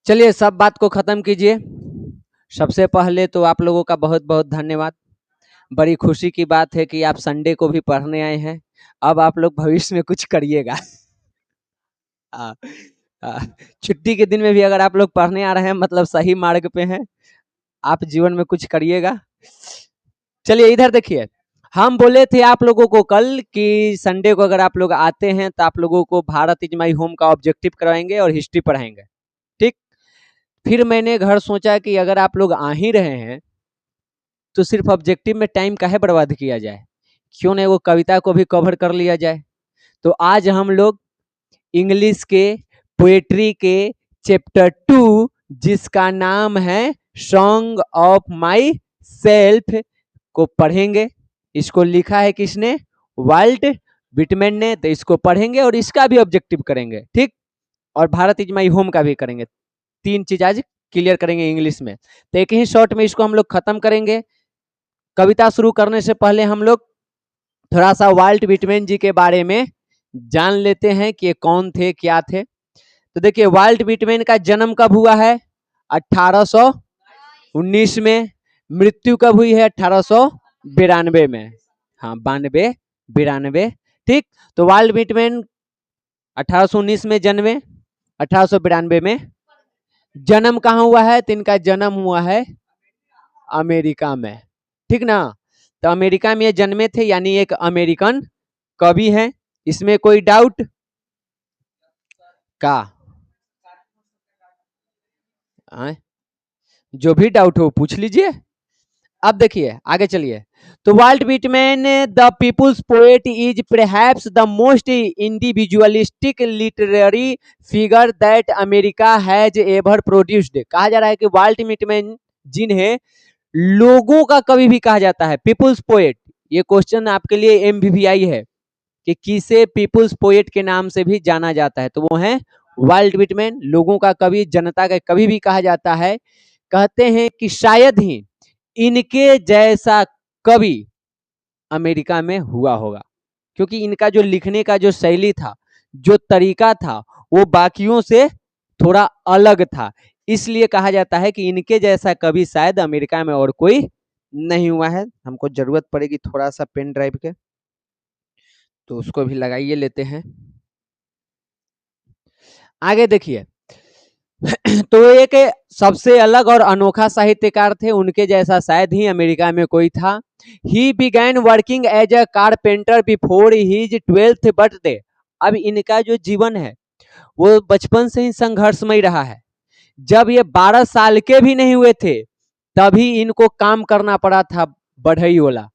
चलिए सब बात को खत्म कीजिए। सबसे पहले तो आप लोगों का बहुत बहुत धन्यवाद। बड़ी खुशी की बात है कि आप संडे को भी पढ़ने आए हैं। अब आप लोग भविष्य में कुछ करिएगा। आ, आ, छुट्टी के दिन में भी अगर आप लोग पढ़ने आ रहे हैं मतलब सही मार्ग पे हैं। आप जीवन में कुछ करिएगा। चलिए इधर देखिए, हम बोले थे आप लोगों को कल कि संडे को अगर आप लोग आते हैं तो आप लोगों को भारत इज माई होम का ऑब्जेक्टिव करवाएंगे और हिस्ट्री पढ़ाएंगे। ठीक, फिर मैंने घर सोचा कि अगर आप लोग आ ही रहे हैं तो सिर्फ ऑब्जेक्टिव में टाइम काहे बर्बाद किया जाए, क्यों नहीं वो कविता को भी कवर कर लिया जाए। तो आज हम लोग इंग्लिश के पोएट्री के चैप्टर 2 जिसका नाम है सॉन्ग ऑफ माई सेल्फ को पढ़ेंगे। इसको लिखा है किसने? वाल्ट विटमैन ने। तो इसको पढ़ेंगे और इसका भी ऑब्जेक्टिव करेंगे। ठीक, और भारत इज माई होम का भी करेंगे। 3 चीज आज क्लियर करेंगे इंग्लिश में। तो एक ही शॉर्ट में इसको हम लोग खत्म करेंगे। कविता शुरू करने से पहले हम लोग थोड़ा सा वाल्ट विटमैन जी के बारे में जान लेते हैं कि कौन थे, क्या थे। तो देखिए वाल्ट विटमैन का जन्म कब हुआ है? 1819 में। मृत्यु कब हुई है? 1892 में। हाँ 92 ठीक। तो वाल्ट विटमैन 1819 में जन्मे, 1892 में। जन्म कहाँ हुआ है? तो इनका जन्म हुआ है अमेरिका में। ठीक ना, तो अमेरिका में ये जन्मे थे, यानी एक अमेरिकन कवि हैं। इसमें कोई डाउट का? जो भी डाउट हो पूछ लीजिए। अब देखिए आगे चलिए। तो Walt Whitman the people's poet is perhaps the most individualistic literary figure that America has ever produced. कहा जा रहा है कि वाल्ट विटमैन जिन्हें लोगों का कवि भी कहा जाता है, पीपुल्स पोएट। ये क्वेश्चन आपके लिए एमवीवीआई है कि किसे पीपुल्स पोएट के नाम से भी जाना जाता है, तो वो है वाल्ट विटमैन। लोगों का कवि, जनता का कवि भी कहा जाता है। कहते हैं कि शायद ही इनके जैसा कवि अमेरिका में हुआ होगा, क्योंकि इनका जो लिखने का जो शैली था, जो तरीका था, वो बाकियों से थोड़ा अलग था। इसलिए कहा जाता है कि इनके जैसा कवि शायद अमेरिका में और कोई नहीं हुआ है। हमको जरूरत पड़ेगी थोड़ा सा पेन ड्राइव के, तो उसको भी लगाइए लेते हैं। आगे देखिए तो एक सबसे अलग और अनोखा साहित्यकार थे, उनके जैसा शायद ही अमेरिका में कोई था। He began working as a carpenter before his 12th birthday. अब इनका जो जीवन है वो बचपन से ही संघर्षमय रहा है। जब ये 12 साल के भी नहीं हुए थे तभी इनको काम करना पड़ा था बढ़ई वाला।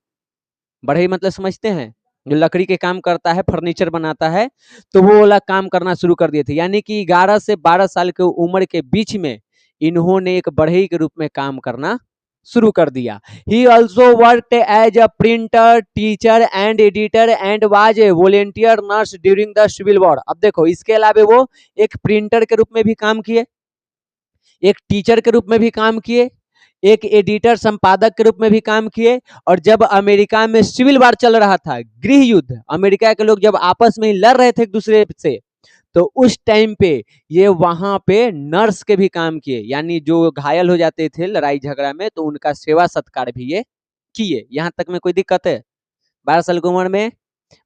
बढ़ई मतलब समझते हैं, जो लकड़ी के काम करता है, फर्नीचर बनाता है, तो वो वाला काम करना शुरू कर दिए थे। यानी कि 11 से 12 साल के उम्र के बीच में इन्होंने एक बढ़ई के रूप में काम करना शुरू कर दिया। He also worked as a printer, teacher and editor and was a volunteer nurse during the civil war. अब देखो इसके अलावा वो एक प्रिंटर के रूप में भी काम किए, एक टीचर के रूप में भी काम किए, एक एडिटर संपादक के रूप में भी काम किए। और जब अमेरिका में सिविल वार चल रहा था, गृह युद्ध, अमेरिका के लोग जब आपस में ही लड़ रहे थे एक दूसरे से, तो उस टाइम पे ये वहां पे नर्स के भी काम किए, यानी जो घायल हो जाते थे लड़ाई झगड़ा में तो उनका सेवा सत्कार भी ये किए। यहाँ तक में कोई दिक्कत है? 12 साल की उम्र में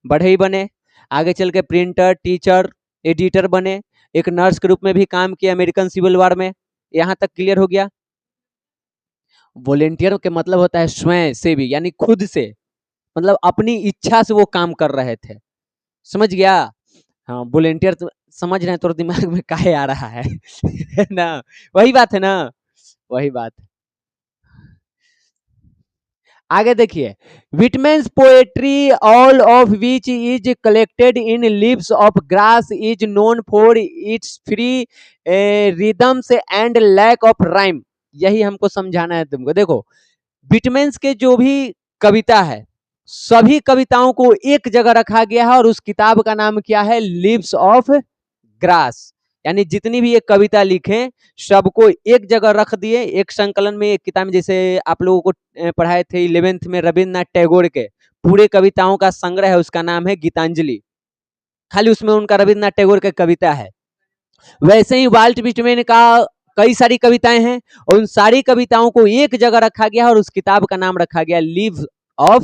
बढ़ई बने, आगे चल के प्रिंटर, टीचर, एडिटर बने, एक नर्स के रूप में भी काम किया अमेरिकन सिविल वार में। यहाँ तक क्लियर हो गया। वॉलेंटियर के मतलब होता है स्वयं सेवी, यानी खुद से, मतलब अपनी इच्छा से वो काम कर रहे थे। समझ गया? हाँ वॉलेंटियर तो समझ रहे हैं, तो दिमाग में काहे आ रहा है है ना? वही बात है ना, वही बात। आगे देखिए, Whitman's poetry all of which is collected in leaves of grass is known for its free rhythms and lack of rhyme. यही हमको समझाना है तुमको। देखो विटमैन्स के जो भी कविता है, सभी कविताओं को एक जगह रखा गया है और उस किताब का नाम क्या है? Leaves of grass. यानी जितनी भी ये कविता लिखे सबको एक जगह रख दिए, एक संकलन में, एक किताब में। जैसे आप लोगों को पढ़ाए थे 11th में रविन्द्रनाथ टैगोर के पूरे कविताओं का संग्रह है, उसका नाम है गीतांजलि। खाली उसमें उनका रविन्द्रनाथ टैगोर की कविता है। वैसे ही वाल्ट विटमैन का कई सारी कविताएं हैं और उन सारी कविताओं को एक जगह रखा गया और उस किताब का नाम रखा गया लीव्स ऑफ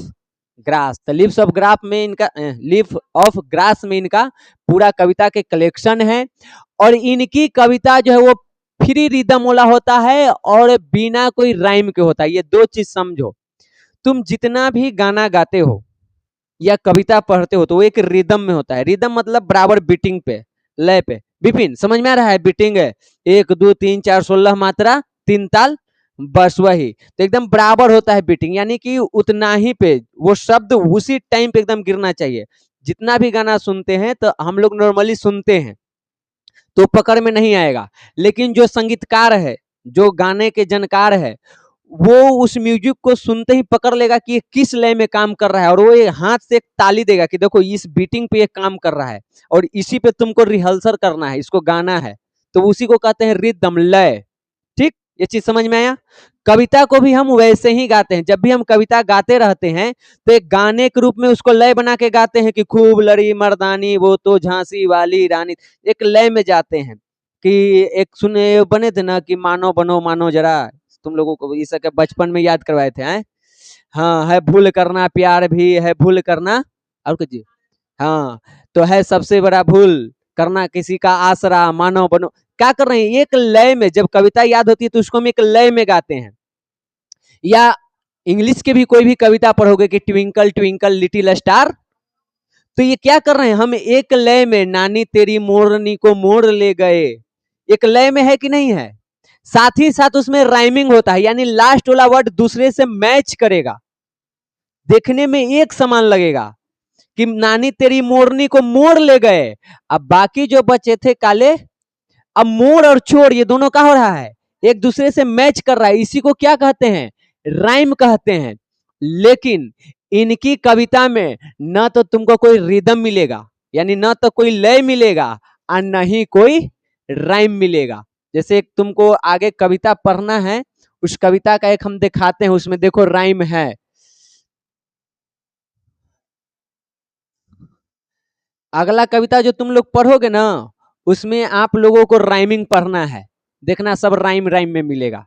ग्रास। तो लीव्स ऑफ ग्राफ में इनका लीफ ऑफ ग्रास में इनका पूरा कविता के कलेक्शन है। और इनकी कविता जो है वो फ्री रिदम वाला होता है और बिना कोई राइम के होता है। ये दो चीज समझो, तुम जितना भी गाना गाते हो या कविता पढ़ते हो तो वो एक रिदम में होता है। रिदम मतलब बराबर बीटिंग पे, लय पे। विपिन समझ में आ रहा है? बीटिंग है 1 2 3 4 16 मात्रा 3 ताल, बस वही। तो एकदम बराबर होता है बीटिंग, यानी कि उतना ही पे वो शब्द उसी टाइम पे एकदम गिरना चाहिए। जितना भी गाना सुनते हैं तो हम लोग नॉर्मली सुनते हैं तो पकड़ में नहीं आएगा, लेकिन जो संगीतकार है, जो गाने के जानकार है, वो उस म्यूजिक को सुनते ही पकड़ लेगा कि ये किस लय में काम कर रहा है और वो ये हाथ से एक ताली देगा कि देखो इस बीटिंग पे ये काम कर रहा है और इसी पे तुमको रिहर्सल करना है, इसको गाना है। तो उसी को कहते हैं रिदम, लय। ठीक, ये चीज समझ में आया? कविता को भी हम वैसे ही गाते हैं। जब भी हम कविता गाते रहते हैं तो एक गाने के रूप में उसको लय बना के गाते हैं कि खूब लड़ी मर्दानी वो तो झांसी वाली रानी, एक लय में जाते हैं। कि एक सुने बने थे ना कि मानो बनो मानो जरा, तुम लोगों को इस के बचपन में याद करवाए थे हैं? हाँ, है भूल करना प्यार भी है भूल करना, और कुछ, हाँ, तो है सबसे बड़ा भूल करना किसी का आसरा, मानो बनो। क्या कर रहे हैं? एक लय में, जब कविता याद होती है तो उसको हम एक लय में गाते हैं। या इंग्लिश के भी कोई भी कविता पढ़ोगे कि ट्विंकल ट्विंकल लिटिल स्टार, तो ये क्या कर रहे हैं? हम एक लय में नानी तेरी मोरनी को मोड़ ले गए, एक लय में है कि नहीं है? साथ ही साथ उसमें राइमिंग होता है, यानी लास्ट वाला वर्ड दूसरे से मैच करेगा, देखने में एक समान लगेगा कि नानी तेरी मोरनी को मोड़ ले गए। अब बाकी जो बचे थे काले, अब मोड़ और चोर ये दोनों क्या हो रहा है? एक दूसरे से मैच कर रहा है। इसी को क्या कहते हैं? राइम कहते हैं। लेकिन इनकी कविता में न तो तुमको कोई रिदम मिलेगा, यानी न तो कोई लय मिलेगा और न ही कोई राइम मिलेगा। जैसे एक तुमको आगे कविता पढ़ना है, उस कविता का एक हम दिखाते हैं, उसमें देखो राइम है। अगला कविता जो तुम लोग पढ़ोगे ना, उसमें आप लोगों को राइमिंग पढ़ना है। देखना सब राइम राइम में मिलेगा।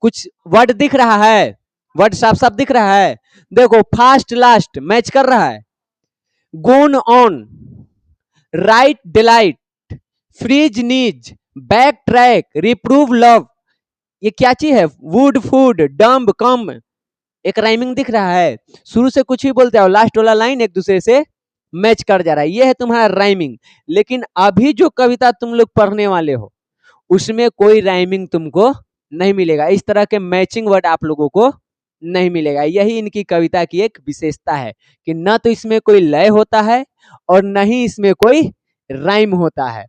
कुछ वर्ड दिख रहा है? वर्ड साफ साफ दिख रहा है? देखो, फास्ट लास्ट मैच कर रहा है, gone on, right delight, freeze knees, back track, reprove love, ये क्या चीज है? वुड फूड, डम्ब कम, एक राइमिंग दिख रहा है। शुरू से कुछ ही बोलते हो, लास्ट वाला लाइन एक दूसरे से मैच कर जा रहा है, ये है तुम्हारा राइमिंग। लेकिन अभी जो कविता तुम लोग पढ़ने वाले हो उसमें कोई राइमिंग तुमको नहीं मिलेगा, इस तरह के मैचिंग वर्ड आप लोगों को नहीं मिलेगा। यही इनकी कविता की एक विशेषता है कि न तो इसमें कोई लय होता है और न ही इसमें कोई राइम होता है।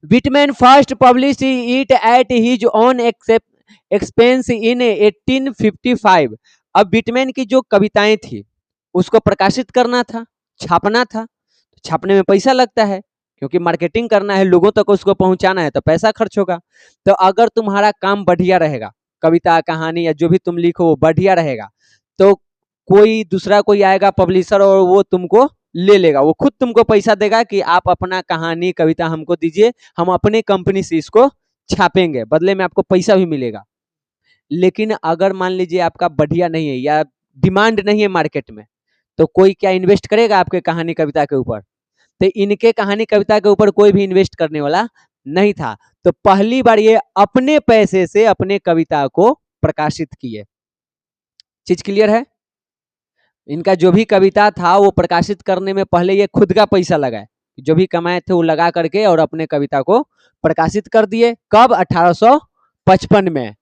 Whitman first publish it at his own expense इन 1855। अब विटमैन की जो कविताएं थी उसको प्रकाशित करना था, छापना था। छापने में पैसा लगता है, क्योंकि मार्केटिंग करना है, लोगों तक उसको पहुंचाना है, तो पैसा खर्च होगा। तो अगर तुम्हारा काम बढ़िया रहेगा, कविता कहानी या जो भी तुम लिखो वो बढ़िया रहेगा, तो कोई दूसरा कोई आएगा पब्लिशर और वो तुमको ले लेगा, वो खुद तुमको पैसा देगा कि आप अपना कहानी कविता हमको दीजिए, हम अपने कंपनी से इसको छापेंगे, बदले में आपको पैसा भी मिलेगा। लेकिन अगर मान लीजिए आपका बढ़िया नहीं है या डिमांड नहीं है मार्केट में, तो कोई क्या इन्वेस्ट करेगा आपके कहानी कविता के ऊपर? तो इनके कहानी कविता के ऊपर कोई भी इन्वेस्ट करने वाला नहीं था। तो पहली बार ये अपने पैसे से अपने कविता को प्रकाशित किए। चीज क्लियर है? इनका जो भी कविता था वो प्रकाशित करने में पहले ये खुद का पैसा लगाए, जो भी कमाए थे वो लगा करके और अपने कविता को प्रकाशित कर दिए। कब? 1855 में।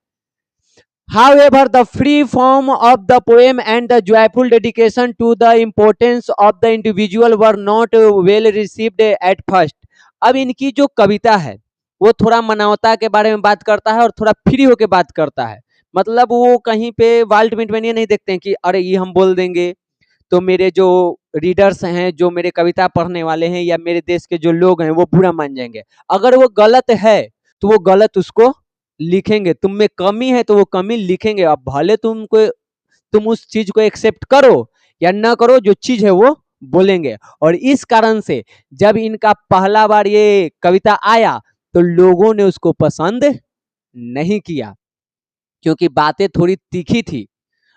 However, the free form of the poem and the joyful dedication to the importance of the individual were not well received at first. अब इनकी जो कविता है वो थोड़ा मानवता के बारे में बात करता है और थोड़ा फ्री होके बात करता है। मतलब वो कहीं पे वाल्टमिंट में ये नहीं देखते हैं कि अरे ये हम बोल देंगे तो मेरे जो रीडर्स हैं, जो मेरे कविता पढ़ने वाले हैं या मेरे देश के जो लोग हैं वो बुरा मान जाएंगे। अगर वो गलत है तो वो गलत उसको लिखेंगे, तुम में कमी है तो वो कमी लिखेंगे। अब भले तुम उस चीज को एक्सेप्ट करो या ना करो, जो चीज है वो बोलेंगे। और इस कारण से जब इनका पहला बार ये कविता आया तो लोगों ने उसको पसंद नहीं किया, क्योंकि बातें थोड़ी तीखी थी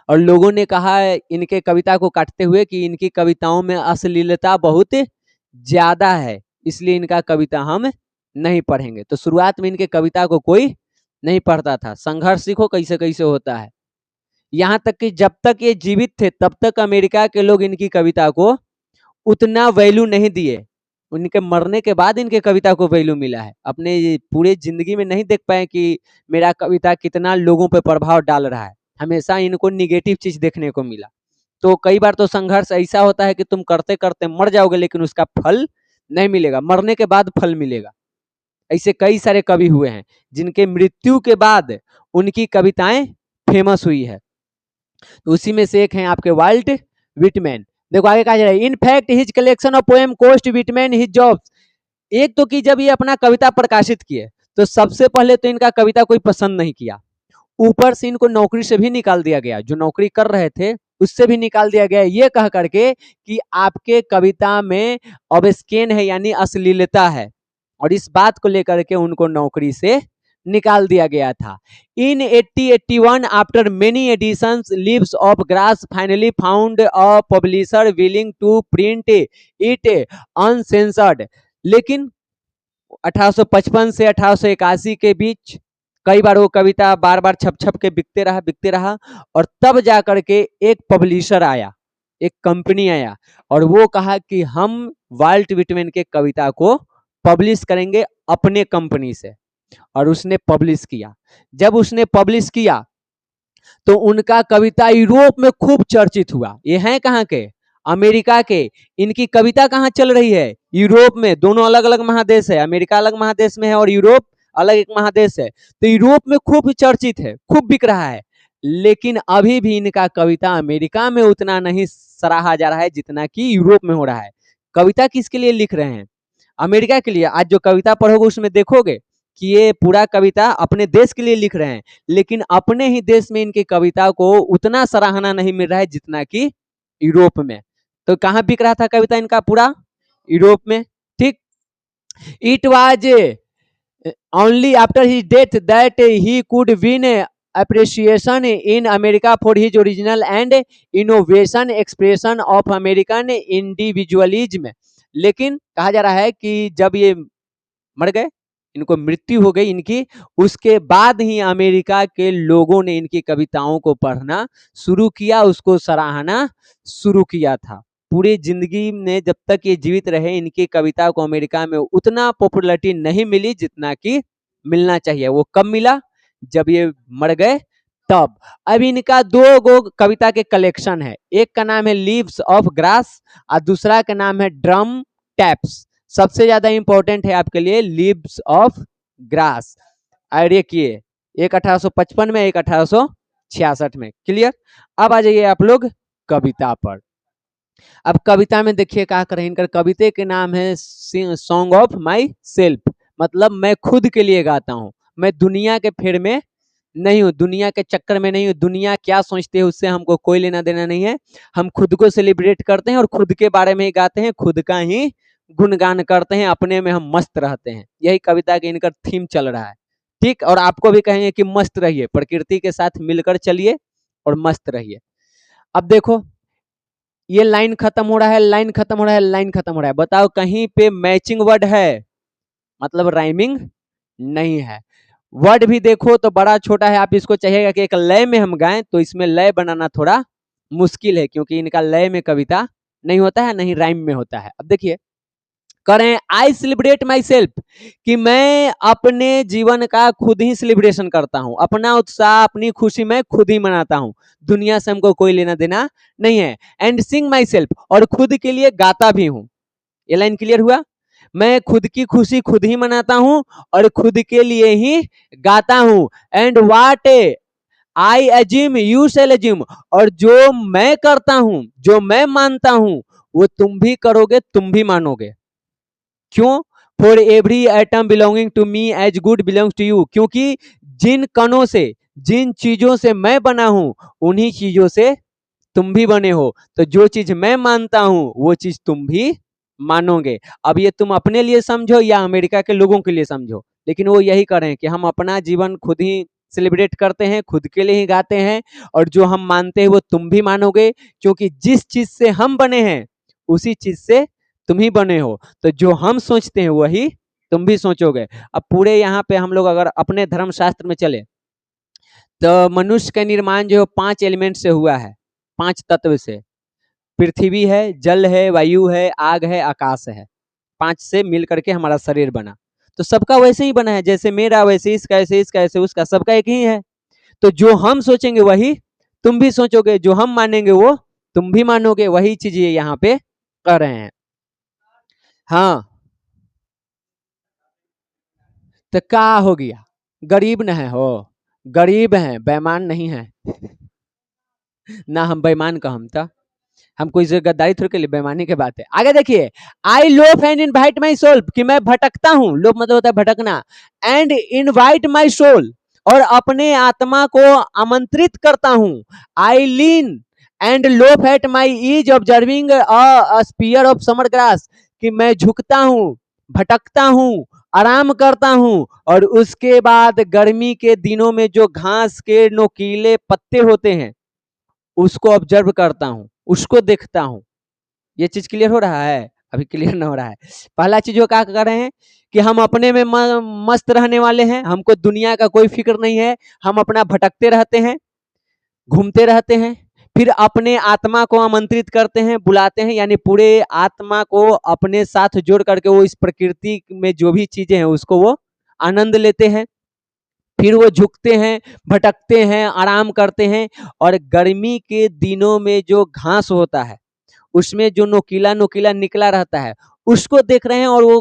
और लोगों ने कहा इनके कविता को काटते हुए कि इनकी कविताओं में अश्लीलता बहुत ज्यादा है, इसलिए इनका कविता हम नहीं पढ़ेंगे। तो शुरुआत में इनके कविता को कोई नहीं पढ़ता था। संघर्ष सीखो कैसे कैसे होता है। यहाँ तक कि जब तक ये जीवित थे तब तक अमेरिका के लोग इनकी कविता को उतना वैल्यू नहीं दिए। उनके मरने के बाद इनके कविता को वैल्यू मिला है। अपने पूरे जिंदगी में नहीं देख पाए कि मेरा कविता कितना लोगों पर प्रभाव डाल रहा है, हमेशा इनको निगेटिव चीज देखने को मिला। तो कई बार तो संघर्ष ऐसा होता है कि तुम करते करते मर जाओगे लेकिन उसका फल नहीं मिलेगा, मरने के बाद फल मिलेगा। ऐसे कई सारे कवि हुए हैं जिनके मृत्यु के बाद उनकी कविताएं फेमस हुई है। तो उसी में से एक हैं आपके वाल्ट विटमैन। देखो आगे कहा जा रहा है, in fact his collection of poem cost Whitman his jobs. एक तो कि जब ये अपना कविता प्रकाशित किए तो सबसे पहले तो इनका कविता कोई पसंद नहीं किया, ऊपर से इनको नौकरी से भी निकाल दिया गया, जो नौकरी कर रहे थे उससे भी निकाल दिया गया, ये कह करके कि आपके कविता में ऑब्स्केन है यानी अश्लीलता है, और इस बात को लेकर के उनको नौकरी से निकाल दिया गया था। In 1881 after many editions Leaves of Grass finally found a publisher willing to print it uncensored. लेकिन 1855 से 1881 के बीच कई बार वो कविता बार बार छप छप के बिकते रहा और तब जाकर के एक पब्लिशर आया, एक कंपनी आया और वो कहा कि हम वाल्ट विटमैन के कविता को पब्लिश करेंगे अपने कंपनी से, और उसने पब्लिश किया। जब उसने पब्लिश किया तो उनका कविता यूरोप में खूब चर्चित हुआ। ये हैं कहाँ के? अमेरिका के। इनकी कविता कहाँ चल रही है? यूरोप में। दोनों अलग अलग महादेश है, अमेरिका अलग महादेश में है और यूरोप अलग एक महादेश है। तो यूरोप में खूब चर्चित है, खूब बिक रहा है, लेकिन अभी भी इनका कविता अमेरिका में उतना नहीं सराहा जा रहा है जितना कि यूरोप में हो रहा है। कविता किसके लिए लिख रहे हैं? अमेरिका के लिए। आज जो कविता पढ़ोगे उसमें देखोगे कि ये पूरा कविता अपने देश के लिए लिख रहे हैं, लेकिन अपने ही देश में इनकी कविता को उतना सराहना नहीं मिल रहा है जितना कि यूरोप में। तो कहाँ बिक रहा था कविता इनका? पूरा यूरोप में। ठीक। It was only after his death that he could win appreciation in America for his original and innovation expression of American individualism। लेकिन कहा जा रहा है कि जब ये मर गए, इनको मृत्यु हो गई इनकी, उसके बाद ही अमेरिका के लोगों ने इनकी कविताओं को पढ़ना शुरू किया, उसको सराहना शुरू किया था। पूरी जिंदगी में जब तक ये जीवित रहे इनकी कविता को अमेरिका में उतना पॉपुलैरिटी नहीं मिली जितना कि मिलना चाहिए। वो कब मिला? जब ये मर गए तब। अब इनका दो गो कविता के कलेक्शन है, एक का नाम है लीव्स ऑफ ग्रास और दूसरा का नाम है ड्रम टैप्स। सबसे ज्यादा इंपॉर्टेंट है आपके लिए लीव्स ऑफ ग्रास। और देखिए एक 1855 में, एक 1866 में। क्लियर? अब आ जाइए आप लोग कविता पर। अब कविता में देखिए क्या करें, इनका कविता के नाम है सॉन्ग ऑफ माई सेल्फ, मतलब मैं खुद के लिए गाता हूँ, मैं दुनिया के फेर में नहीं हूँ, दुनिया के चक्कर में नहीं हूँ, दुनिया क्या सोचते है उससे हमको कोई लेना देना नहीं है। हम खुद को सेलिब्रेट करते हैं और खुद के बारे में ही गाते हैं, खुद का ही गुणगान करते हैं, अपने में हम मस्त रहते हैं। यही कविता के इनका थीम चल रहा है। ठीक। और आपको भी कहेंगे कि मस्त रहिए, प्रकृति के साथ मिलकर चलिए और मस्त रहिए। अब देखो ये लाइन खत्म हो रहा है, लाइन खत्म हो रहा है, लाइन खत्म हो रहा है, बताओ कहीं पे मैचिंग वर्ड है? मतलब राइमिंग नहीं है। वर्ड भी देखो तो बड़ा छोटा है, आप इसको चाहिएगा कि एक लय में हम गाएं, तो इसमें लय बनाना थोड़ा मुश्किल है क्योंकि इनका लय में कविता नहीं होता है, नहीं राइम में होता है। अब देखिए करें आई सेलिब्रेट माई सेल्फ, कि मैं अपने जीवन का खुद ही सेलिब्रेशन करता हूं, अपना उत्साह अपनी खुशी मैं खुद ही मनाता हूं, दुनिया से हमको कोई लेना देना नहीं है। एंड सिंग माई सेल्फ, और खुद के लिए गाता भी हूं। ये लाइन क्लियर हुआ? मैं खुद की खुशी खुद ही मनाता हूं और खुद के लिए ही गाता हूं। And what I assume you shall assume, और जो मैं करता हूं, जो मैं मानता हूं, वो तुम भी करोगे, तुम भी मानोगे। क्यों? For every atom belonging to me as good belongs to you, क्योंकि जिन कणों से, जिन चीजों से मैं बना हूं, उन्हीं चीजों से तुम भी बने हो। तो जो चीज मैं मानता हूं वो चीज तुम भी मानोगे। अब ये तुम अपने लिए समझो या अमेरिका के लोगों के लिए समझो, लेकिन वो यही कर रहे हैं कि हम अपना जीवन खुद ही सेलिब्रेट करते हैं, खुद के लिए ही गाते हैं, और जो हम मानते हैं वो तुम भी मानोगे, क्योंकि जिस चीज से हम बने हैं उसी चीज से तुम ही बने हो, तो जो हम सोचते हैं वही तुम भी सोचोगे। अब पूरे यहाँ पे हम लोग अगर अपने धर्मशास्त्र में चले तो मनुष्य का निर्माण जो 5 एलिमेंट से हुआ है, 5 तत्व से। पृथ्वी है, जल है, वायु है, आग है, आकाश है। 5 से मिल करके हमारा शरीर बना। तो सबका वैसे ही बना है, जैसे मेरा वैसे इसका, ऐसे इसका, ऐसे उसका, सबका एक ही है। तो जो हम सोचेंगे वही तुम भी सोचोगे, जो हम मानेंगे वो तुम भी मानोगे। वही चीज ये यहाँ पे कर रहे हैं। हाँ, तो क्या हो गया? गरीब न है हो, गरीब हैं, बेईमान नहीं है। ना हम बेईमान का हम था, हम कोई गद्दारी थोड़ी के लिए, बेईमानी की बात है। आगे देखिए, I loaf and invite my soul, कि मैं भटकता हूँ, लोभ मतलब होता है भटकना, एंड इनवाइट माई सोल, और अपने आत्मा को आमंत्रित करता हूँ। I lean and loaf at my ease observing a spear of summer grass, कि मैं झुकता हूँ, भटकता हूँ, आराम करता हूँ, और उसके बाद गर्मी के दिनों में जो घास के नोकीले पत्ते होते हैं उसको ऑब्जर्व करता हूँ, उसको देखता हूँ। ये चीज क्लियर हो रहा है? अभी क्लियर ना हो रहा है। पहला चीज वो क्या कर रहे हैं कि हम अपने में मस्त रहने वाले हैं, हमको दुनिया का कोई फिक्र नहीं है, हम अपना भटकते रहते हैं, घूमते रहते हैं, फिर अपने आत्मा को आमंत्रित करते हैं, बुलाते हैं, यानी पूरे आत्मा को अपने साथ जोड़ करके वो इस प्रकृति में जो भी चीजें हैं उसको वो आनंद लेते हैं। फिर वो झुकते हैं, भटकते हैं, आराम करते हैं, और गर्मी के दिनों में जो घास होता है उसमें जो नोकीला नोकीला निकला रहता है उसको देख रहे हैं, और वो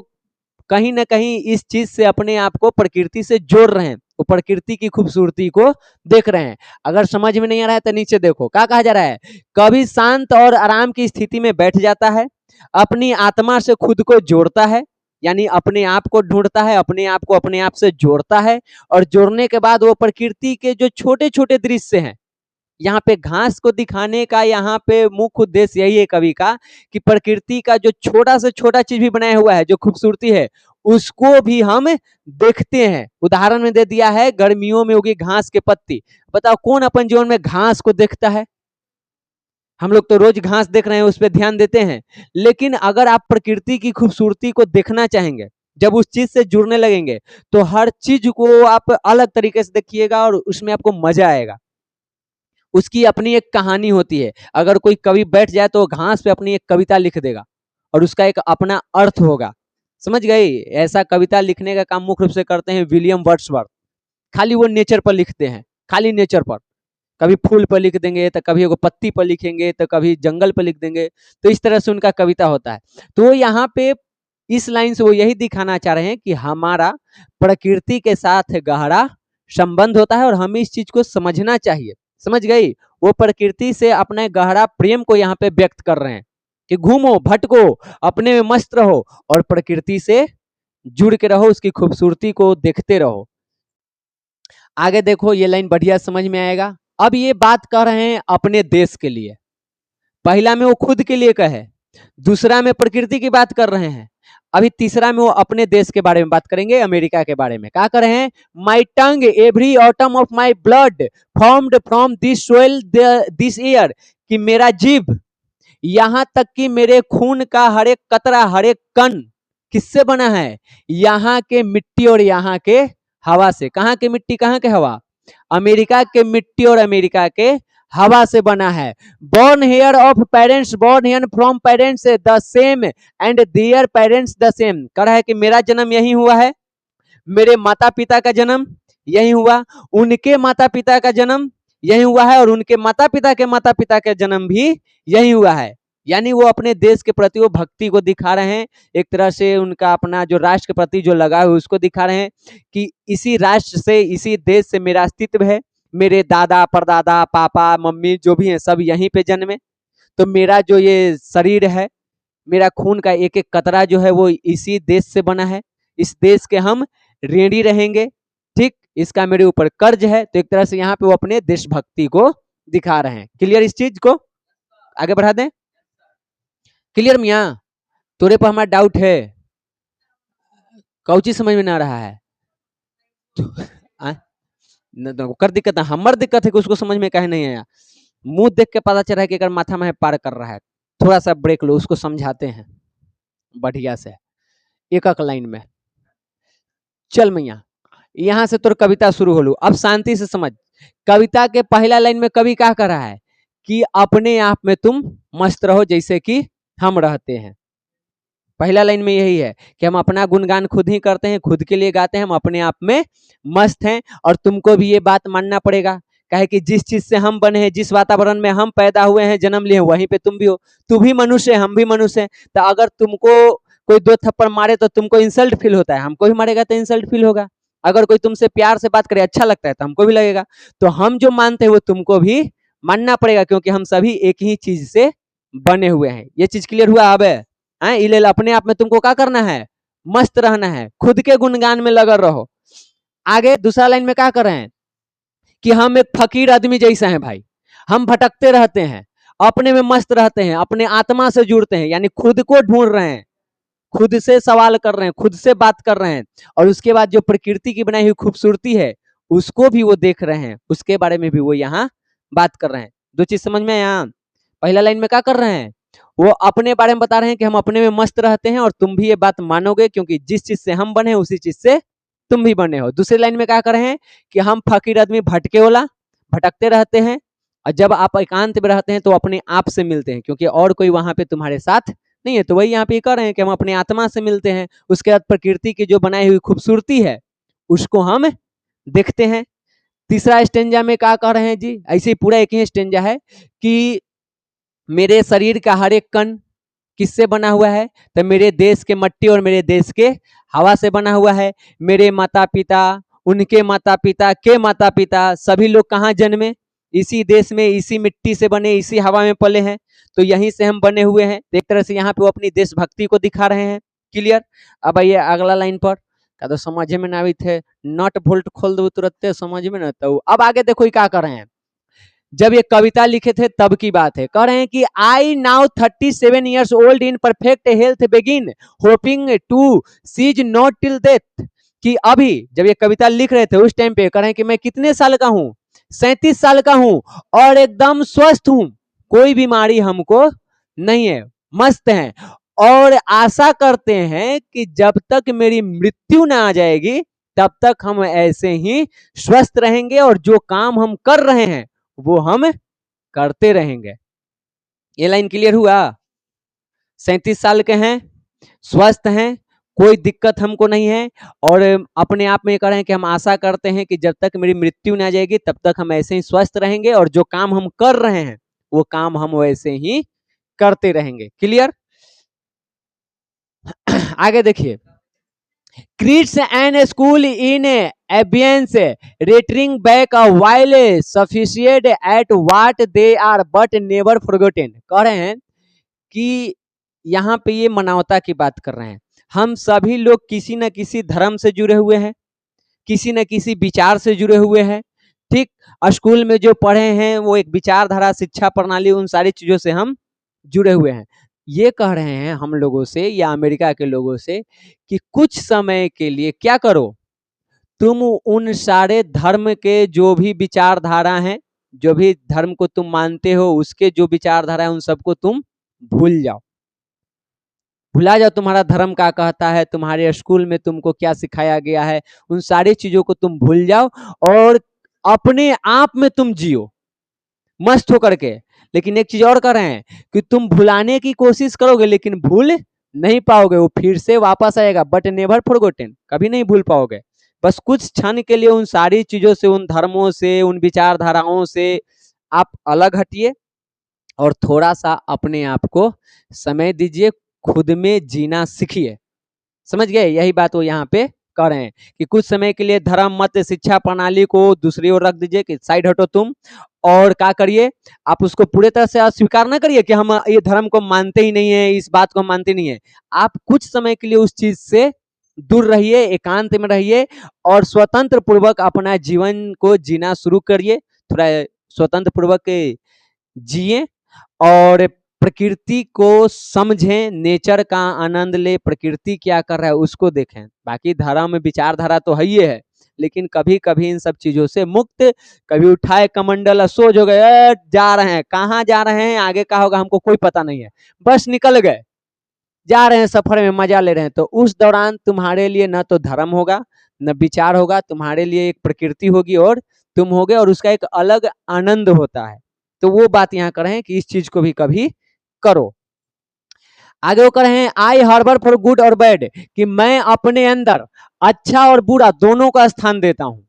कहीं ना कहीं इस चीज से अपने आप को प्रकृति से जोड़ रहे हैं, वो प्रकृति की खूबसूरती को देख रहे हैं। अगर समझ में नहीं आ रहा है तो नीचे देखो क्या कहा जा रहा है। कभी शांत और आराम की स्थिति में बैठ जाता है, अपनी आत्मा से खुद को जोड़ता है, यानी अपने आप को ढूंढता है, अपने आप को अपने आप से जोड़ता है, और जोड़ने के बाद वो प्रकृति के जो छोटे छोटे दृश्य हैं, यहाँ पे घास को दिखाने का यहाँ पे मुख्य उद्देश्य यही है कवि का, कि प्रकृति का जो छोटा से छोटा चीज भी बनाया हुआ है, जो खूबसूरती है, उसको भी हम देखते हैं। उदाहरण में दे दिया है, गर्मियों में होगी घास के पत्ती। बताओ कौन अपन जीवन में घास को देखता है? हम लोग तो रोज घास देख रहे हैं, उस पर ध्यान देते हैं, लेकिन अगर आप प्रकृति की खूबसूरती को देखना चाहेंगे, जब उस चीज से जुड़ने लगेंगे, तो हर चीज को आप अलग तरीके से देखिएगा और उसमें आपको मजा आएगा। उसकी अपनी एक कहानी होती है। अगर कोई कवि बैठ जाए तो घास पे अपनी एक कविता लिख देगा और उसका एक अपना अर्थ होगा। समझ गई? ऐसा कविता लिखने का काम मुख्य रूप से करते हैं विलियम वर्ड्सवर्थ। खाली वो नेचर पर लिखते हैं, खाली नेचर पर। कभी फूल पर लिख देंगे, तो कभी एगो पत्ती पर लिखेंगे, तो कभी जंगल पर लिख देंगे। तो इस तरह से उनका कविता होता है। तो यहाँ पे इस लाइन से वो यही दिखाना चाह रहे हैं कि हमारा प्रकृति के साथ गहरा संबंध होता है और हमें इस चीज को समझना चाहिए। समझ गई? वो प्रकृति से अपने गहरा प्रेम को यहाँ पे व्यक्त कर रहे हैं कि घूमो, भटको, अपने में मस्त रहो और प्रकृति से जुड़ के रहो, उसकी खूबसूरती को देखते रहो। आगे देखो, ये लाइन बढ़िया समझ में आएगा। अब ये बात कर रहे हैं अपने देश के लिए। पहला में वो खुद के लिए कहे, दूसरा में प्रकृति की बात कर रहे हैं, अभी तीसरा में वो अपने देश के बारे में बात करेंगे, अमेरिका के बारे में। क्या कर रहे हैं? My tongue every atom of my blood formed from this soil this year, कि मेरा जीभ, यहां तक कि मेरे खून का हर एक कतरा, हर एक कण किससे बना है? यहाँ के मिट्टी और यहाँ के हवा से। कहाँ के मिट्टी, कहाँ के हवा? अमेरिका के मिट्टी और अमेरिका के हवा से बना है। born here of parents born here from parents the same and their parents the same। कह रहा है कि मेरा जन्म यही हुआ है, मेरे माता पिता का जन्म यही हुआ, उनके माता पिता का जन्म यही हुआ है, और उनके माता पिता का जन्म भी यही हुआ है। यानी वो अपने देश के प्रति वो भक्ति को दिखा रहे हैं, एक तरह से उनका अपना जो राष्ट्र के प्रति जो लगाव है उसको दिखा रहे हैं कि इसी राष्ट्र से, इसी देश से मेरा अस्तित्व है। मेरे दादा, परदादा, पापा, मम्मी जो भी हैं सब यहीं पे जन्मे। तो मेरा जो ये शरीर है, मेरा खून का एक एक कतरा जो है वो इसी देश से बना है। इस देश के हम ऋणी रहेंगे, ठीक? इसका मेरे ऊपर कर्ज है। तो एक तरह से यहाँ पे वो अपने देशभक्ति को दिखा रहे हैं। क्लियर इस चीज को? आगे बढ़ा दें? क्लियर मियाँ? तोरे पर हमारा डाउट है? कौची समझ में ना रहा है? आ? न तो ओकर दिक्कत है, हमर दिक्कत है कि उसको समझ में काहे नहीं आया। मुंह देख के पता चल रहा है कि अगर माथा में पार कर रहा है, थोड़ा सा ब्रेक लो, उसको समझाते हैं बढ़िया से, एक एक लाइन में। चल मैया, यहाँ से तो कविता शुरू हो लू, अब शांति से समझ। कविता के पहला लाइन में कवि क्या कर रहा है कि अपने आप में तुम मस्त रहो जैसे कि हम रहते हैं। पहला लाइन में यही है कि हम अपना गुणगान खुद ही करते हैं, खुद के लिए गाते हैं, हम अपने आप में मस्त हैं। और तुमको भी ये बात मानना पड़ेगा, कहे कि जिस चीज से हम बने हैं, जिस वातावरण में हम पैदा हुए हैं, जन्म लिए, वहीं पे तुम भी हो। तू भी मनुष्य है, हम भी मनुष्य हैं। तो अगर तुमको कोई दो थप्पड़ मारे तो तुमको इंसल्ट फील होता है, हमको भी मारेगा तो इंसल्ट फील होगा। अगर कोई तुमसे प्यार से बात करे, अच्छा लगता है, तो हमको भी लगेगा। तो हम जो मानते हैं वो तुमको भी मानना पड़ेगा, क्योंकि हम सभी एक ही चीज से बने हुए हैं। ये चीज क्लियर हुआ? अब इलेल अपने आप में तुमको क्या करना है? मस्त रहना है, खुद के गुणगान में लगा रहो। आगे दूसरा लाइन में क्या कर रहे हैं कि हम एक फकीर आदमी जैसा है भाई, हम भटकते रहते हैं, अपने में मस्त रहते हैं, अपने आत्मा से जुड़ते हैं, यानी खुद को ढूंढ रहे हैं, खुद से सवाल कर रहे हैं, खुद से बात कर रहे हैं। और उसके बाद जो प्रकृति की बनाई हुई खूबसूरती है उसको भी वो देख रहे हैं, उसके बारे में भी वो यहाँ बात कर रहे हैं। दो चीज समझ में यहाँ, पहला लाइन में क्या कर रहे हैं, वो अपने बारे में बता रहे हैं कि हम अपने में मस्त रहते हैं, और तुम भी ये बात मानोगे क्योंकि जिस चीज से हम बने हैं उसी चीज से तुम भी बने हो। दूसरी लाइन में क्या कर रहे हैं कि हम फकीर आदमी भटके वाला, भटकते रहते हैं, और जब आप एकांत में रहते हैं तो अपने आप से मिलते हैं, क्योंकि और कोई वहां पे तुम्हारे साथ नहीं है। तो वही यहाँ पे कर रहे हैं कि हम अपने आत्मा से मिलते हैं, उसके बाद प्रकृति की जो बनाई हुई खूबसूरती है उसको हम देखते हैं। तीसरा स्टेंजा में क्या कह रहे हैं जी, ऐसे ही पूरा एक ही स्टेंजा है कि मेरे शरीर का हर एक कण किससे बना हुआ है, तो मेरे देश के मट्टी और मेरे देश के हवा से बना हुआ है। मेरे माता पिता, उनके माता पिता के माता पिता, सभी लोग कहाँ जन्मे? इसी देश में, इसी मिट्टी से बने, इसी हवा में पले हैं, तो यहीं से हम बने हुए हैं। एक तरह से यहाँ पे वो अपनी देशभक्ति को दिखा रहे हैं। क्लियर? अब आइए अगला लाइन पर, का तो समझ में ना आवी थे, नट बोल्ट खोल दो तुरंत समझ में ना। तो अब आगे देखो क्या कर रहे हैं, जब ये कविता लिखे थे तब की बात है। कह रहे हैं कि I now 37 years old in perfect health begin hoping to cease not till death. कि अभी जब ये कविता लिख रहे थे उस टाइम पे कह रहे हैं कि मैं कितने साल का हूं? 37 साल का हूं और एकदम स्वस्थ हूं, कोई बीमारी हमको नहीं है, मस्त है। और आशा करते हैं कि जब तक मेरी मृत्यु ना आ जाएगी तब तक हम ऐसे ही स्वस्थ रहेंगे, और जो काम हम कर रहे हैं वो हम करते रहेंगे। ये लाइन क्लियर हुआ? 37 साल के हैं, स्वस्थ हैं, कोई दिक्कत हमको नहीं है, और अपने आप में कह रहे हैं कि हम आशा करते हैं कि जब तक मेरी मृत्यु ना जाएगी तब तक हम ऐसे ही स्वस्थ रहेंगे, और जो काम हम कर रहे हैं वो काम हम वैसे ही करते रहेंगे। क्लियर? आगे देखिए, Creeds and school in abeyance, returning back while sufficient at what they are but never forgotten। कह रहे हैं कि यहाँ पे ये मानवता की बात कर रहे हैं। हम सभी लोग किसी न किसी धर्म से जुड़े हुए हैं, किसी न किसी विचार से जुड़े हुए हैं। ठीक, स्कूल में जो पढ़े हैं वो एक विचारधारा, शिक्षा प्रणाली, उन सारी चीजों से हम जुड़े हुए हैं। ये कह रहे हैं हम लोगों से या अमेरिका के लोगों से कि कुछ समय के लिए क्या करो, तुम उन सारे धर्म के जो भी विचारधारा हैं, जो भी धर्म को तुम मानते हो उसके जो विचारधारा है उन सबको तुम भूल जाओ, भुला जाओ तुम्हारा धर्म क्या कहता है, तुम्हारे स्कूल में तुमको क्या सिखाया गया है, उन सारी चीजों को तुम भूल जाओ और अपने आप में तुम जियो मस्त होकर के। लेकिन एक चीज और कर रहे हैं कि तुम भुलाने की कोशिश करोगे लेकिन भूल नहीं पाओगे, वो फिर से वापस आएगा, बट नेवर फॉरगॉटन, कभी नहीं भूल पाओगे। बस कुछ क्षण के लिए उन सारी चीजों से, उन धर्मों से, उन विचारधाराओं से आप अलग हटिए और थोड़ा सा अपने आप को समय दीजिए, खुद में जीना सीखिए। समझ गए? यही बात वो यहाँ पे कह रहे हैं कि कुछ समय के लिए धर्म मत शिक्षा प्रणाली को दूसरी ओर रख दीजिए कि साइड हटो तुम, और क्या करिए, आप उसको पूरे तरह से अस्वीकार ना करिए कि हम ये धर्म को मानते ही नहीं है, इस बात को मानते नहीं है। आप कुछ समय के लिए उस चीज से दूर रहिए, एकांत में रहिए और स्वतंत्र पूर्वक अपना जीवन को जीना शुरू करिए। थोड़ा स्वतंत्र पूर्वक जिए और प्रकृति को समझें, नेचर का आनंद ले, प्रकृति क्या कर रहा है उसको देखें। बाकी धर्म विचारधारा तो है ही है, लेकिन कभी कभी इन सब चीजों से मुक्त, कभी उठाए कमंडल सोच हो गए, जा रहे हैं, कहाँ जा रहे हैं, आगे का होगा हमको कोई पता नहीं है, बस निकल गए, जा रहे हैं सफर में, मजा ले रहे हैं, तो उस दौरान तुम्हारे लिए न तो धर्म होगा, न विचार होगा, तुम्हारे लिए एक प्रकृति होगी और तुम होगे, और उसका एक अलग आनंद होता है। तो वो बात यहाँ कर रहे हैं कि इस चीज को भी कभी करो। आगे वो कर रहे हैं आई हार्बर फॉर गुड और बैड, कि मैं अपने अंदर अच्छा और बुरा दोनों का स्थान देता हूं।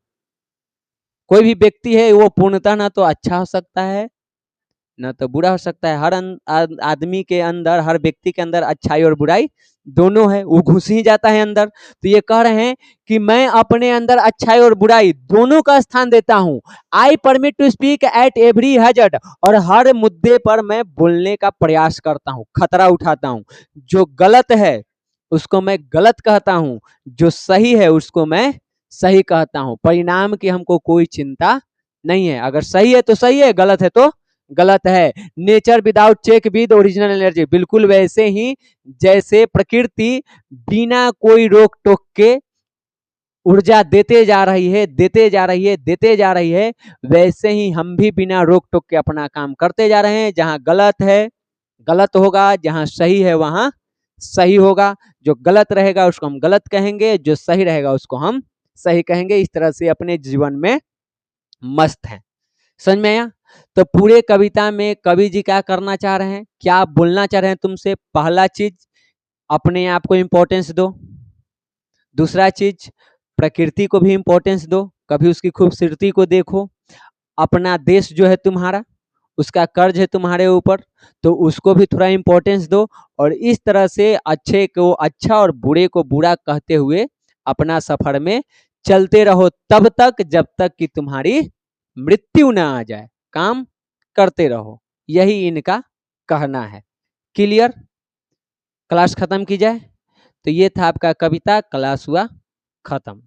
कोई भी व्यक्ति है वो पूर्णतः ना तो अच्छा हो सकता है ना तो बुरा हो सकता है। हर आदमी के अंदर, हर व्यक्ति के अंदर अच्छाई और बुराई दोनों है, वो घुस ही जाता है अंदर। तो ये कह रहे हैं कि मैं अपने अंदर अच्छाई और बुराई दोनों का स्थान देता हूं। I permit to speak at every hazard, और हर मुद्दे पर मैं बोलने का प्रयास करता हूं, खतरा उठाता हूं। जो गलत है उसको मैं गलत कहता हूं, जो सही है उसको मैं सही कहता हूं। परिणाम की हमको कोई चिंता नहीं है, अगर सही है तो सही है, गलत है तो गलत है। Nature without check with original energy, बिल्कुल वैसे ही जैसे प्रकृति बिना कोई रोक टोक के ऊर्जा देते जा रही है, देते जा रही है, देते जा रही है, वैसे ही हम भी बिना रोक टोक के अपना काम करते जा रहे हैं। जहां गलत है गलत होगा, जहां सही है वहां सही होगा। जो गलत रहेगा उसको हम गलत कहेंगे, जो सही रहेगा उसको हम सही कहेंगे। इस तरह से अपने जीवन में मस्त हैं। समझ में आया? तो पूरे कविता में कवि जी क्या करना चाह रहे हैं, क्या बोलना चाह रहे हैं तुमसे? पहला चीज, अपने आप को इंपॉर्टेंस दो। दूसरा चीज, प्रकृति को भी इंपॉर्टेंस दो, कभी उसकी खूबसूरती को देखो। अपना देश जो है तुम्हारा, उसका कर्ज है तुम्हारे ऊपर, तो उसको भी थोड़ा इंपॉर्टेंस दो। और इस तरह से अच्छे को अच्छा और बुरे को बुरा कहते हुए अपना सफर में चलते रहो, तब तक जब तक कि तुम्हारी मृत्यु ना आ जाए। काम करते रहो, यही इनका कहना है। क्लियर? क्लास खत्म की जाए। तो ये था आपका कविता, क्लास हुआ खत्म।